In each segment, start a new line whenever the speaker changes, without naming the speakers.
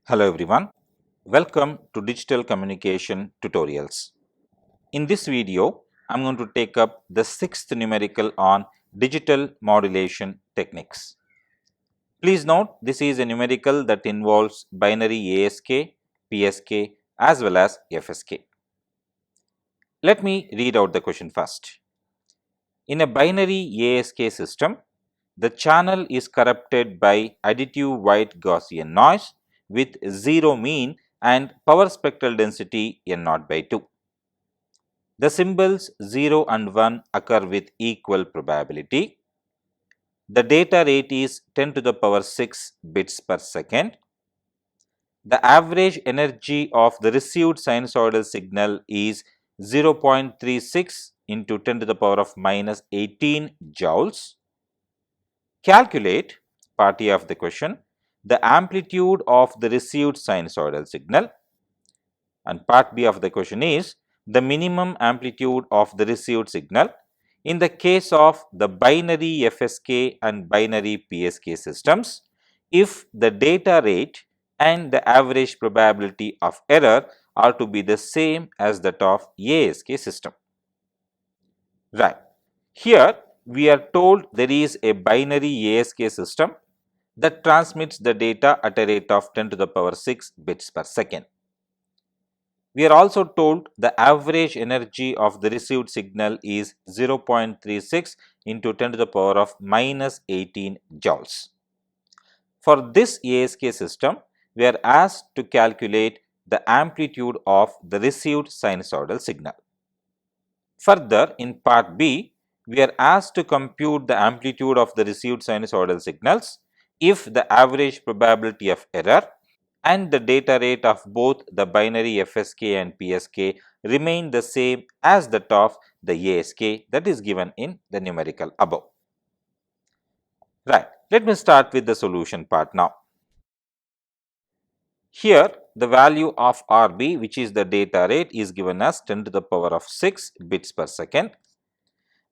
Hello everyone, welcome to Digital Communication Tutorials. In this video, I am going to take up the sixth numerical on digital modulation techniques. Please note this is a numerical that involves binary ASK, PSK as well as FSK. Let me read out the question first. In a binary ASK system, the channel is corrupted by additive white Gaussian noise with 0 mean and power spectral density N0 by 2. The symbols 0 and 1 occur with equal probability. The data rate is 10 to the power 6 bits per second. The average energy of the received sinusoidal signal is 0.36 into 10 to the power of minus 18 joules. Calculate, part A of the question, the amplitude of the received sinusoidal signal, and part B of the question is the minimum amplitude of the received signal in the case of the binary FSK and binary PSK systems if the data rate and the average probability of error are to be the same as that of ASK system. Right. Here we are told there is a binary ASK system that transmits the data at a rate of 10 to the power 6 bits per second. We are also told the average energy of the received signal is 0.36 into 10 to the power of minus 18 joules. For this ASK system, we are asked to calculate the amplitude of the received sinusoidal signal. Further, in part B, we are asked to compute the amplitude of the received sinusoidal signals if the average probability of error and the data rate of both the binary FSK and PSK remain the same as that of the ASK that is given in the numerical above. Right, let me start with the solution part now. Here the value of RB, which is the data rate, is given as 10 to the power of 6 bits per second,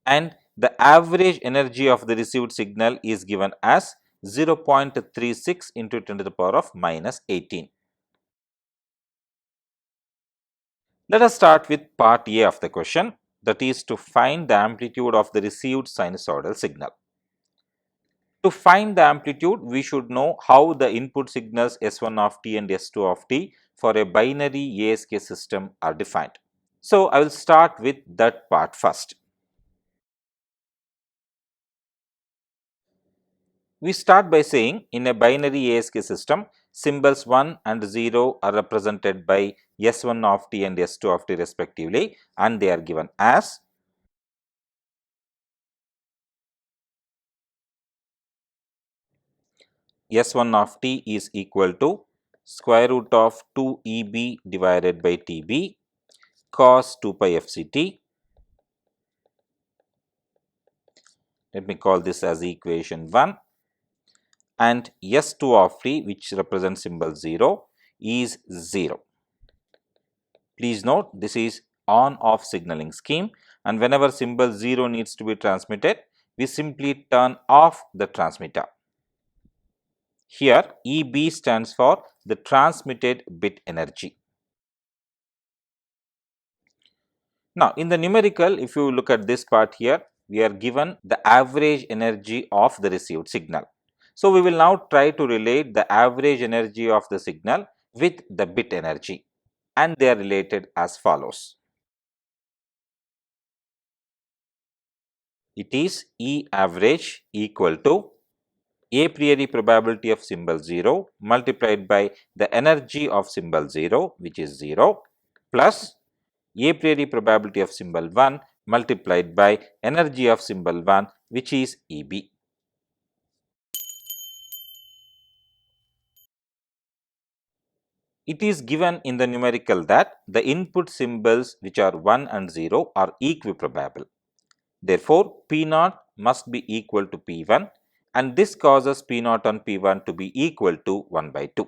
and the average energy of the received signal is given as 0.36 into 10 to the power of minus 18. Let us start with part A of the question, that is to find the amplitude of the received sinusoidal signal. To find the amplitude, we should know how the input signals S1 of t and S2 of t for a binary ASK system are defined. So, I will start with that part first. We start by saying in a binary ASK system, symbols 1 and 0 are represented by S1 of t and S2 of t respectively, and they are given as S1 of t is equal to square root of 2 EB divided by TB cos 2 pi FCT. Let me call this as equation 1, and S2 of t, which represents symbol 0, is 0. Please note this is on off signaling scheme, and whenever symbol 0 needs to be transmitted, we simply turn off the transmitter. Here EB stands for the transmitted bit energy. Now, in the numerical, if you look at this part here, we are given the average energy of the received signal. So, we will now try to relate the average energy of the signal with the bit energy, and they are related as follows. It is E average equal to a priori probability of symbol 0 multiplied by the energy of symbol 0, which is 0, plus a priori probability of symbol 1 multiplied by energy of symbol 1, which is EB. It is given in the numerical that the input symbols which are 1 and 0 are equiprobable. Therefore, P0 must be equal to P1, and this causes P0 and P1 to be equal to 1 by 2.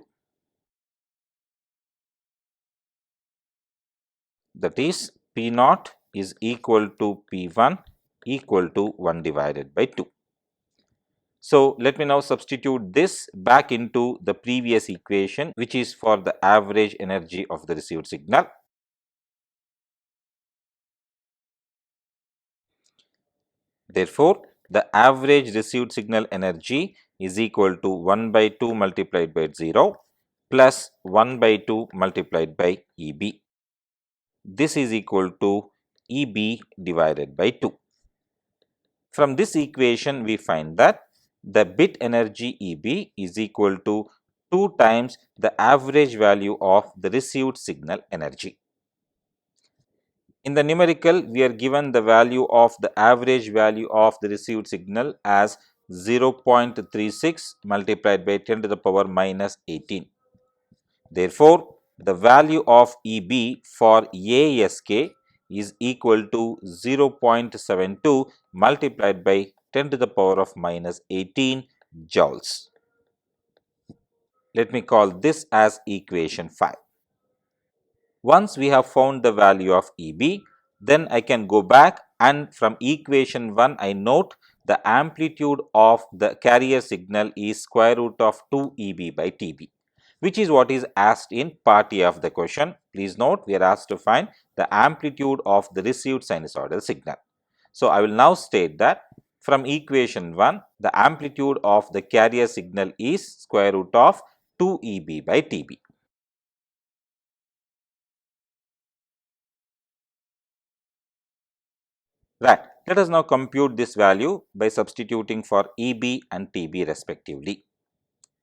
That is, P0 is equal to P1 equal to 1 divided by 2. So, let me now substitute this back into the previous equation, which is for the average energy of the received signal. Therefore, the average received signal energy is equal to 1 by 2 multiplied by 0 plus 1 by 2 multiplied by EB. This is equal to EB divided by 2. From this equation, we find that the bit energy EB is equal to 2 times the average value of the received signal energy. In the numerical, we are given the value of the average value of the received signal as 0.36 multiplied by 10 to the power minus 18. Therefore, the value of EB for ASK is equal to 0.72 multiplied by 10 to the power of minus 18 joules. Let me call this as equation 5. Once we have found the value of EB, then I can go back and from equation 1 I note the amplitude of the carrier signal is square root of 2 EB by TB, which is what is asked in part A of the question. Please note, we are asked to find the amplitude of the received sinusoidal signal. So, I will now state that from equation 1 the amplitude of the carrier signal is square root of 2 EB by TB. Right. Let us now compute this value by substituting for EB and TB respectively.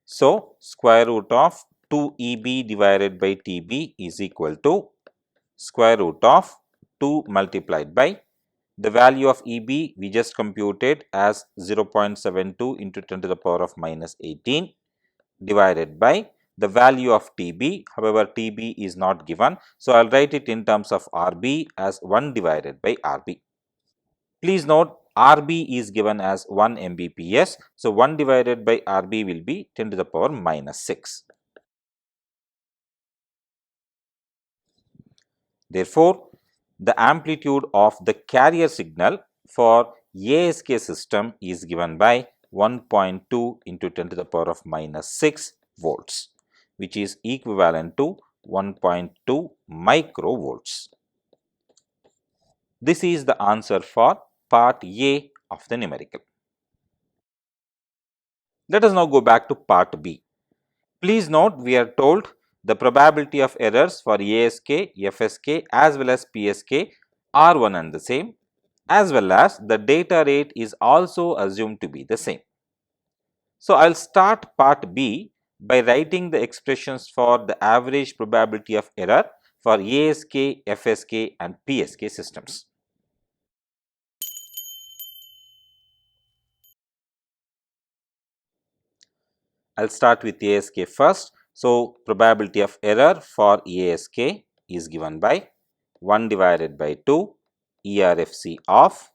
So, square root of 2 EB divided by TB is equal to square root of 2 multiplied by the value of EB we just computed as 0.72 into 10 to the power of minus 18 divided by the value of TB. However, TB is not given. So, I will write it in terms of RB as 1 divided by RB. Please note, RB is given as 1 Mbps. So, 1 divided by RB will be 10 to the power minus 6. Therefore, the amplitude of the carrier signal for ASK system is given by 1.2 into 10 to the power of minus 6 volts, which is equivalent to 1.2 microvolts. This is the answer for part A of the numerical. Let us now go back to part B. Please note, we are told the probability of errors for ASK, FSK as well as PSK are one and the same, as well as the data rate is also assumed to be the same. So, I will start part B by writing the expressions for the average probability of error for ASK, FSK and PSK systems. I will start with ASK first. So, probability of error for ASK is given by 1 divided by 2 ERFC of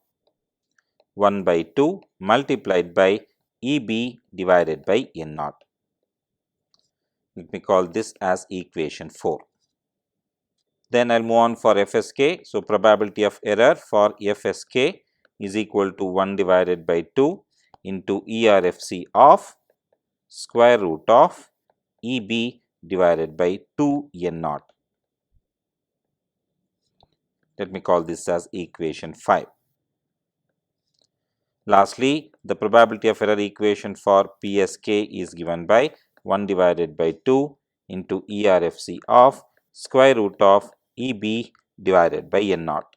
1 by 2 multiplied by EB divided by N naught. Let me call this as equation 4. Then I will move on for FSK. So, probability of error for FSK is equal to 1 divided by 2 into ERFC of square root of EB divided by 2 N naught. Let me call this as equation 5. Lastly, the probability of error equation for PSK is given by 1 divided by 2 into ERFC of square root of EB divided by N naught.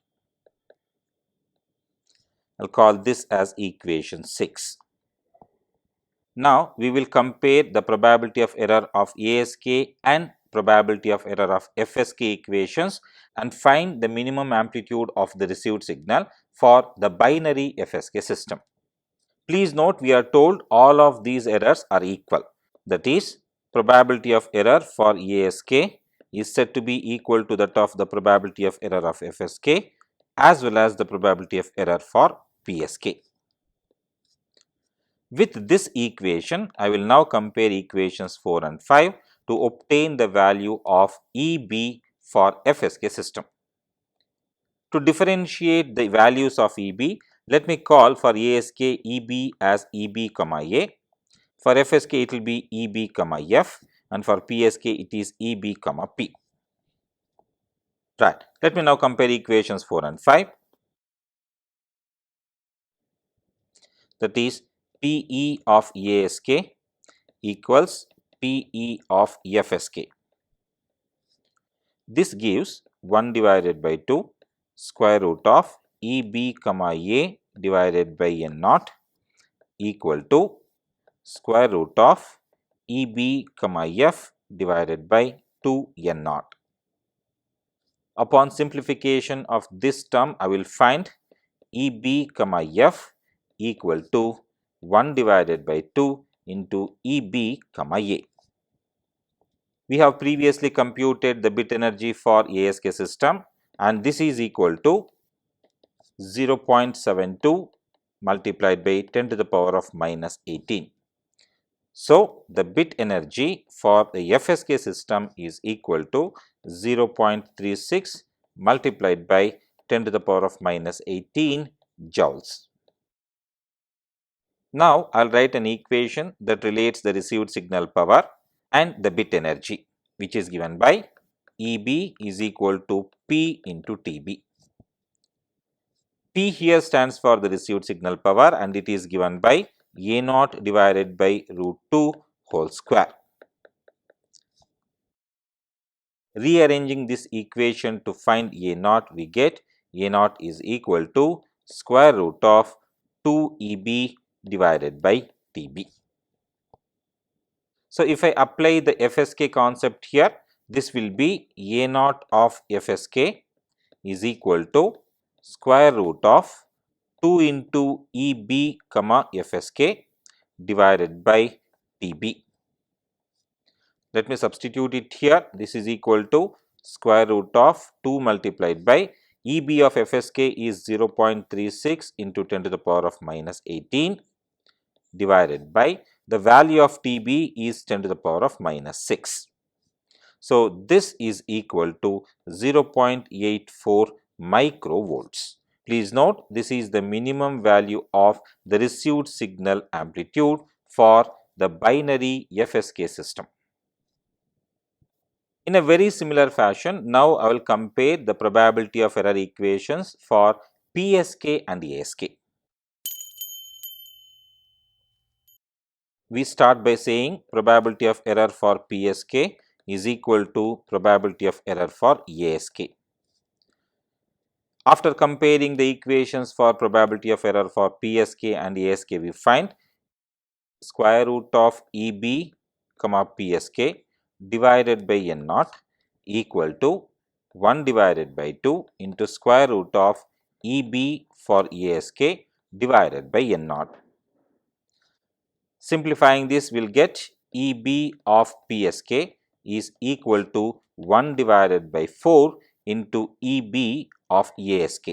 I will call this as equation 6. Now, we will compare the probability of error of ASK and probability of error of FSK equations and find the minimum amplitude of the received signal for the binary FSK system. Please note, we are told all of these errors are equal. That is, probability of error for ASK is said to be equal to that of the probability of error of FSK as well as the probability of error for PSK. With this equation, I will now compare equations 4 and 5 to obtain the value of EB for FSK system. To differentiate the values of EB, Let me call for ASK EB as EB comma A. For FSK it will be EB comma F, and for PSK it is EB comma P. Right. Let me now compare equations 4 and 5. That is PE of ASK equals PE of FSK. This gives 1 divided by 2 square root of EB comma A divided by N naught equal to square root of EB comma F divided by 2 N naught. Upon simplification of this term, I will find EB comma F equal to 1 divided by 2 into EB comma A. We have previously computed the bit energy for ASK system, and this is equal to 0.72 multiplied by 10 to the power of minus 18. So, the bit energy for the FSK system is equal to 0.36 multiplied by 10 to the power of minus 18 joules. Now, I will write an equation that relates the received signal power and the bit energy, which is given by EB is equal to P into TB. P here stands for the received signal power, and it is given by A naught divided by root 2 whole square. Rearranging this equation to find A naught, we get A naught is equal to square root of 2 EB divided by TB. So, if I apply the FSK concept here, this will be A naught of FSK is equal to square root of 2 into EB comma FSK divided by TB. Let me substitute it here. This is equal to square root of 2 multiplied by EB of FSK is 0.36 into 10 to the power of minus 18 divided by the value of TB is 10 to the power of minus 6. So, this is equal to 0.84 microvolts. Please note, this is the minimum value of the received signal amplitude for the binary FSK system. In a very similar fashion, now I will compare the probability of error equations for PSK and ASK. We start by saying probability of error for PSK is equal to probability of error for ASK. After comparing the equations for probability of error for PSK and ASK, we find square root of EB comma PSK divided by N naught equal to 1 divided by 2 into square root of EB for ASK divided by N naught. Simplifying this, we will get EB of PSK is equal to 1 divided by 4 into EB of ASK.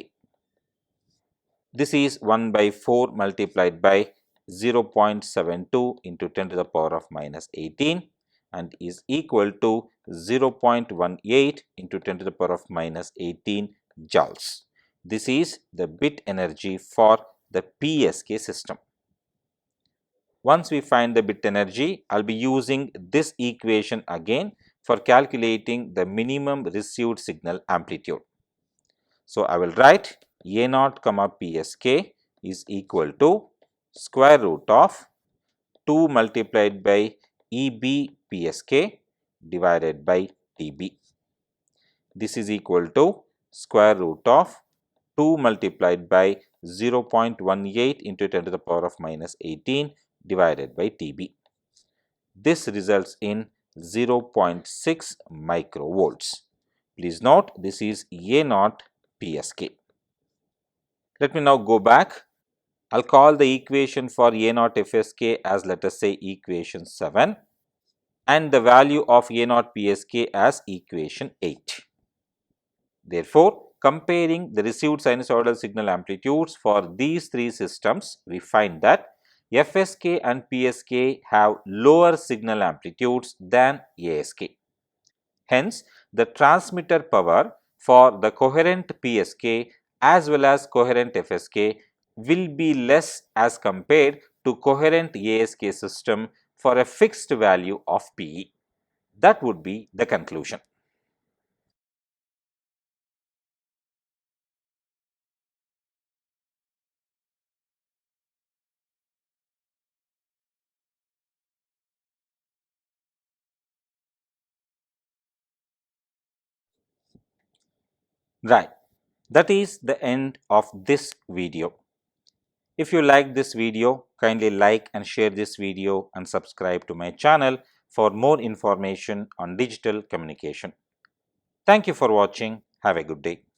This is 1 by 4 multiplied by 0.72 into 10 to the power of minus 18 and is equal to 0.18 into 10 to the power of minus 18 joules. This is the bit energy for the PSK system. Once we find the bit energy, I will be using this equation again for calculating the minimum received signal amplitude. So, I will write A naught comma PSK is equal to square root of 2 multiplied by EB PSK divided by TB. This is equal to square root of 2 multiplied by 0.18 into 10 to the power of minus 18 divided by TB. This results in 0.6 microvolts. Please note, this is A naught PSK. Let me now go back. I will call the equation for A naught FSK as, let us say, equation 7 and the value of A naught PSK as equation 8. Therefore, comparing the received sinusoidal signal amplitudes for these three systems, we find that FSK and PSK have lower signal amplitudes than ASK. Hence, the transmitter power for the coherent PSK as well as coherent FSK will be less as compared to coherent ASK system for a fixed value of PE. That would be the conclusion. Right. That is the end of this video. If you like this video, kindly like and share this video and subscribe to my channel for more information on digital communication. Thank you for watching. Have a good day.